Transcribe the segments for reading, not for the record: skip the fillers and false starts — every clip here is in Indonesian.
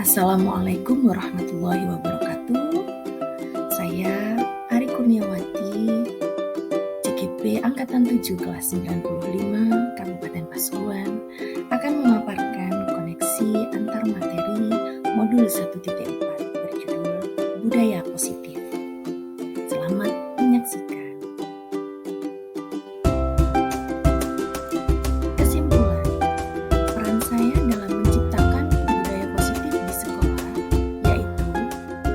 Assalamualaikum warahmatullahi wabarakatuh. Saya Ari Kurniawati, CGP Angkatan 7 kelas 95 Kabupaten Pasuruan akan memaparkan koneksi antar materi modul 1.4 berjudul Budaya Positif. Selamat menyaksikan. Kesimpulan, peran saya dalam menciptakan budaya positif di sekolah yaitu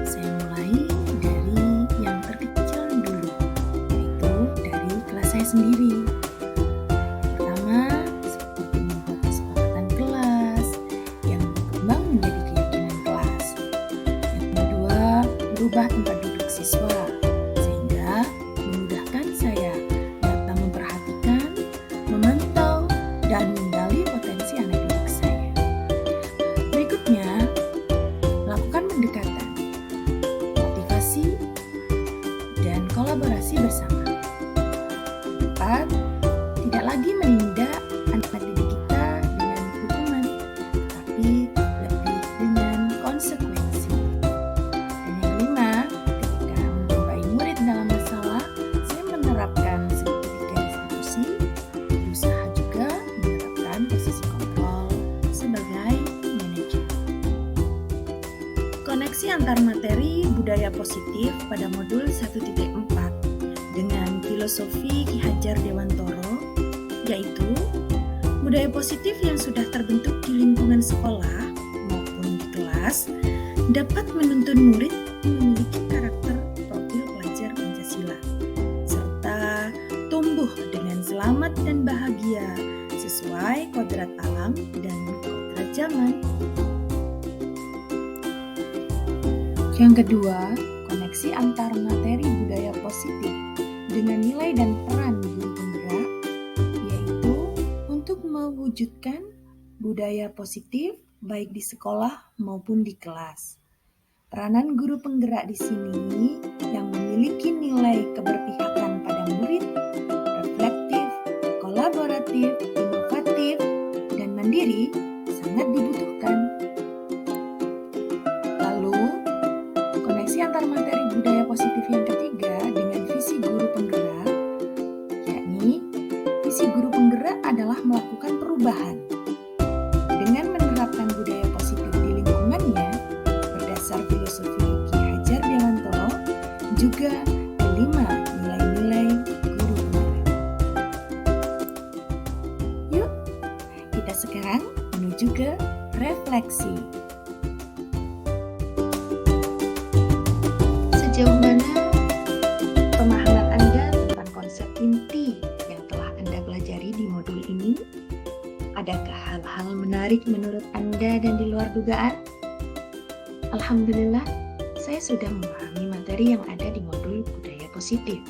saya mulai dari yang terkecil dulu, yaitu dari kelas saya sendiri. Pertama, seperti membuat kesepakatan kelas yang berkembang menjadi keyakinan kelas. Yang kedua, merubah tempat duduk siswa sehingga memudahkan saya dalam memperhatikan, memantau, dan menggali potensi anak didik saya. Berikutnya, lakukan pendekatan, motivasi, dan kolaborasi bersama. Empat, tidak lagi menindak anak didik kita dengan hukuman, tapi lebih dengan konsekuensi. Dan yang kelima, ketika menjumpai murid dalam masalah, saya menerapkan segitiga institusi, berusaha juga menerapkan posisi kontrol sebagai manajer. Koneksi antar materi budaya positif pada modul 1.4 dengan filosofi Ki Hajar Dewantoro, yaitu budaya positif yang sudah terbentuk di lingkungan sekolah maupun di kelas dapat menuntun murid memiliki karakter profil pelajar Pancasila, serta tumbuh dengan selamat dan bahagia sesuai kodrat alam dan kodrat zaman. Yang kedua, koneksi antar materi budaya positif dengan nilai dan peran guru penggerak, yaitu untuk mewujudkan budaya positif baik di sekolah maupun di kelas. Peranan guru penggerak di sini yang memiliki nilai keberpihakan pada murid, reflektif, kolaboratif, inovatif, dan mandiri sangat dibutuhkan. Lalu, koneksi antar materi budaya positif yang ketiga dengan visi guru penggerak, yakni visi guru penggerak adalah melakukan perubahan dengan menerapkan budaya positif di lingkungannya berdasar filosofi Ki Hajar Dewantoro, juga kelima nilai-nilai guru penggerak. Yuk, kita sekarang menuju ke refleksi. Sejauh mana pemahaman Anda tentang konsep inti yang telah Anda pelajari di modul ini? Adakah hal-hal menarik menurut Anda dan di luar dugaan? Alhamdulillah, saya sudah memahami materi yang ada di modul budaya positif.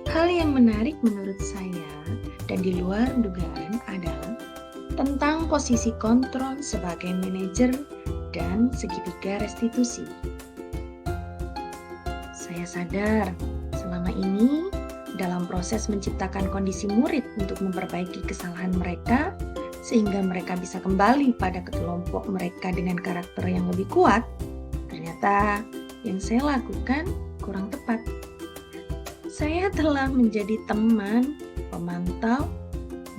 Hal yang menarik menurut saya dan di luar dugaan adalah tentang posisi kontrol sebagai manajer dan segitiga restitusi. Saya sadar selama ini dalam proses menciptakan kondisi murid untuk memperbaiki kesalahan mereka sehingga mereka bisa kembali pada kelompok mereka dengan karakter yang lebih kuat, ternyata yang saya lakukan kurang tepat. Saya telah menjadi teman, pemantau,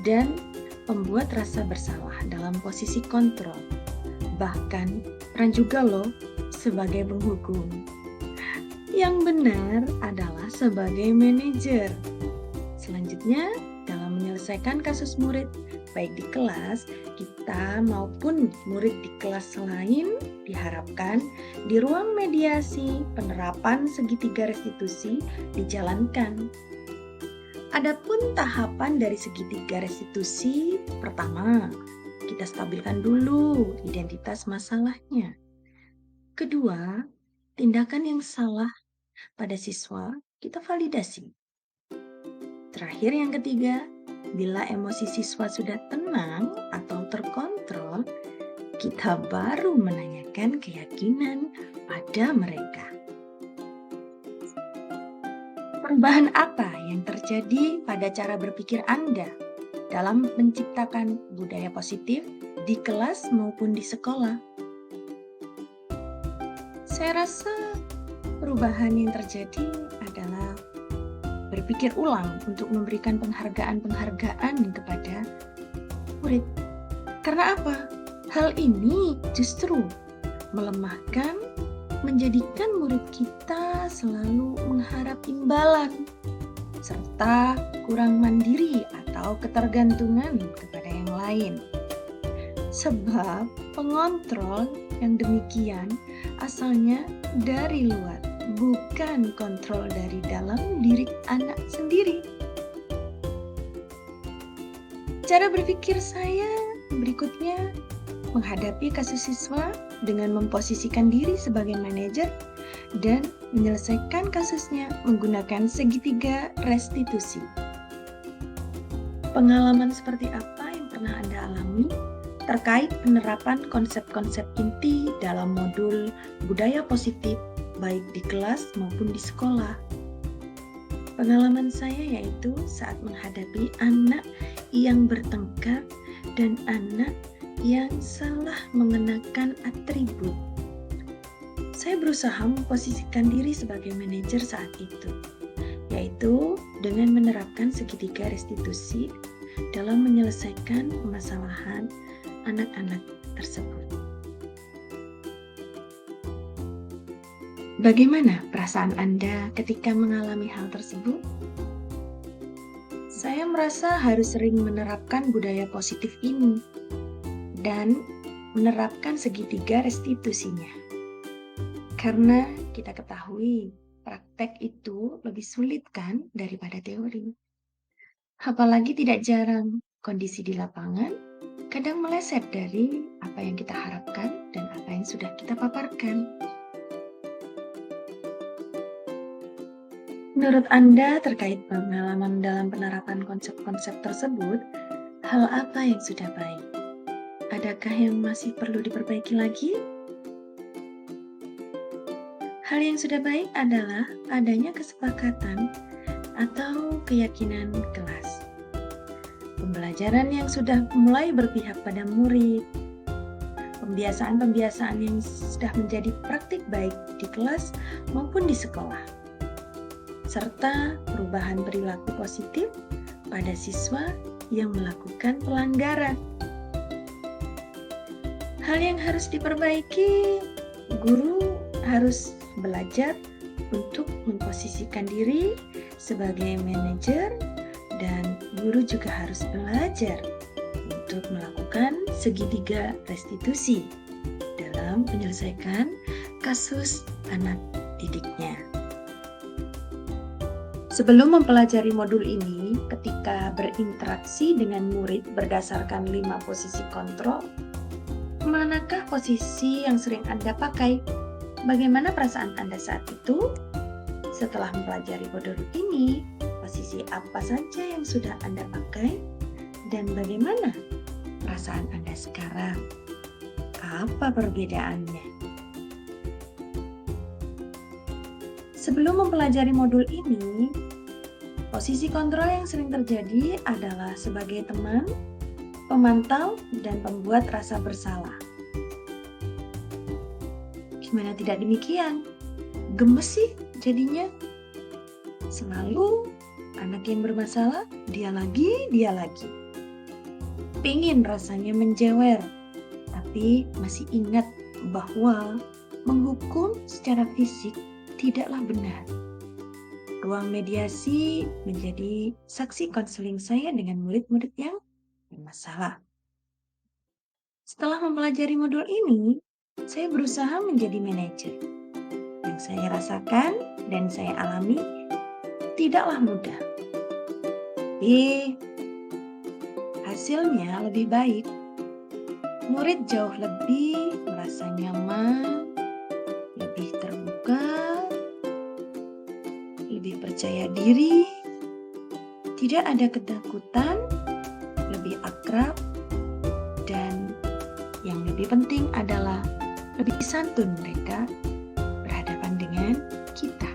dan pembuat rasa bersalah dalam posisi kontrol. Bahkan peran juga loh sebagai penghukum. Yang benar adalah sebagai manajer. Selanjutnya, dalam menyelesaikan kasus murid, baik di kelas kita maupun murid di kelas lain, diharapkan di ruang mediasi penerapan segitiga restitusi dijalankan. Adapun tahapan dari segitiga restitusi, pertama, kita stabilkan dulu identitas masalahnya. Kedua, tindakan yang salah pada siswa kita validasi. Terakhir yang ketiga, bila emosi siswa sudah tenang atau terkontrol, kita baru menanyakan keyakinan pada mereka. Perubahan apa yang terjadi pada cara berpikir Anda dalam menciptakan budaya positif di kelas maupun di sekolah? Saya rasa perubahan yang terjadi adalah berpikir ulang untuk memberikan penghargaan-penghargaan kepada murid. Karena apa? Hal ini justru melemahkan, menjadikan murid kita selalu mengharap imbalan, serta kurang mandiri atau ketergantungan kepada yang lain. Sebab pengontrol yang demikian asalnya dari luar, bukan kontrol dari dalam diri anak sendiri. Cara berpikir saya berikutnya menghadapi kasus siswa dengan memposisikan diri sebagai manajer dan menyelesaikan kasusnya menggunakan segitiga restitusi. Pengalaman seperti apa yang pernah Anda alami terkait penerapan konsep-konsep inti dalam modul budaya positif baik di kelas maupun di sekolah? Pengalaman saya yaitu saat menghadapi anak yang bertengkar dan anak yang salah mengenakan atribut. Saya berusaha memposisikan diri sebagai manajer saat itu, yaitu dengan menerapkan segitiga restitusi dalam menyelesaikan permasalahan anak-anak tersebut. Bagaimana perasaan Anda ketika mengalami hal tersebut? Saya merasa harus sering menerapkan budaya positif ini dan menerapkan segitiga restitusinya. Karena kita ketahui praktek itu lebih sulit kan daripada teori. Apalagi tidak jarang kondisi di lapangan kadang meleset dari apa yang kita harapkan dan apa yang sudah kita paparkan. Menurut Anda terkait pengalaman dalam penerapan konsep-konsep tersebut, hal apa yang sudah baik? Adakah yang masih perlu diperbaiki lagi? Hal yang sudah baik adalah adanya kesepakatan atau keyakinan kelas. Pembelajaran yang sudah mulai berpihak pada murid, pembiasaan-pembiasaan yang sudah menjadi praktik baik di kelas maupun di sekolah, serta perubahan perilaku positif pada siswa yang melakukan pelanggaran. Hal yang harus diperbaiki, guru harus belajar untuk memposisikan diri sebagai manajer dan guru juga harus belajar untuk melakukan segitiga restitusi dalam menyelesaikan kasus anak didiknya. Sebelum mempelajari modul ini, ketika berinteraksi dengan murid berdasarkan 5 posisi kontrol, manakah posisi yang sering Anda pakai? Bagaimana perasaan Anda saat itu? Setelah mempelajari modul ini, posisi apa saja yang sudah Anda pakai? Dan bagaimana perasaan Anda sekarang? Apa perbedaannya? Sebelum mempelajari modul ini, posisi kontrol yang sering terjadi adalah sebagai teman, pemantau, dan pembuat rasa bersalah. Gimana tidak demikian? Gemes sih jadinya. Selalu anak yang bermasalah, dia lagi. Pingin rasanya menjewer, tapi masih ingat bahwa menghukum secara fisik tidaklah benar. Ruang mediasi menjadi saksi konseling saya dengan murid-murid yang bermasalah. Setelah mempelajari modul ini, saya berusaha menjadi manajer. Yang saya rasakan dan saya alami tidaklah mudah. Tapi hasilnya lebih baik. Murid jauh lebih merasa nyaman, lebih terbuka, lebih percaya diri, tidak ada ketakutan, lebih akrab, dan yang lebih penting adalah lebih santun mereka berhadapan dengan kita.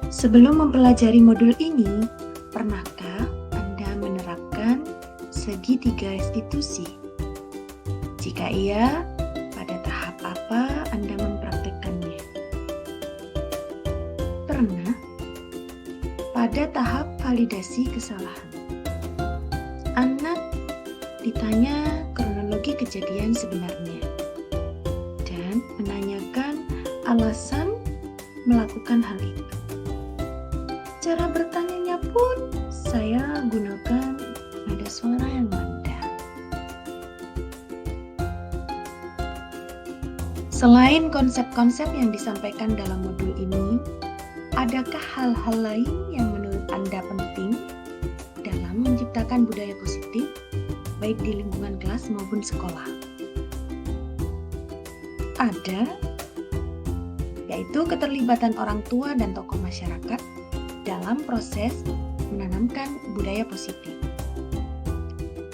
Sebelum mempelajari modul ini, pernahkah Anda menerapkan segitiga restitusi? Jika iya, pada tahap apa Pada tahap validasi kesalahan, anak ditanya kronologi kejadian sebenarnya dan menanyakan alasan melakukan hal itu. Cara bertanyanya pun saya gunakan nada suara yang rendah. Selain konsep-konsep yang disampaikan dalam modul ini, adakah hal-hal lain yang menurut Anda penting dalam menciptakan budaya positif, baik di lingkungan kelas maupun sekolah? Ada, yaitu keterlibatan orang tua dan tokoh masyarakat dalam proses menanamkan budaya positif.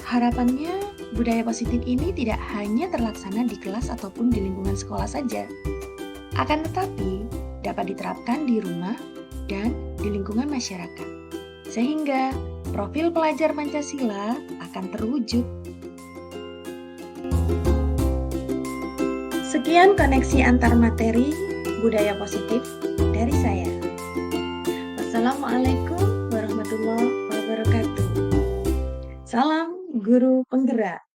Harapannya, budaya positif ini tidak hanya terlaksana di kelas ataupun di lingkungan sekolah saja, akan tetapi dapat diterapkan di rumah dan di lingkungan masyarakat, sehingga profil pelajar Pancasila akan terwujud. Sekian koneksi antar materi budaya positif dari saya. Wassalamualaikum warahmatullahi wabarakatuh. Salam guru penggerak.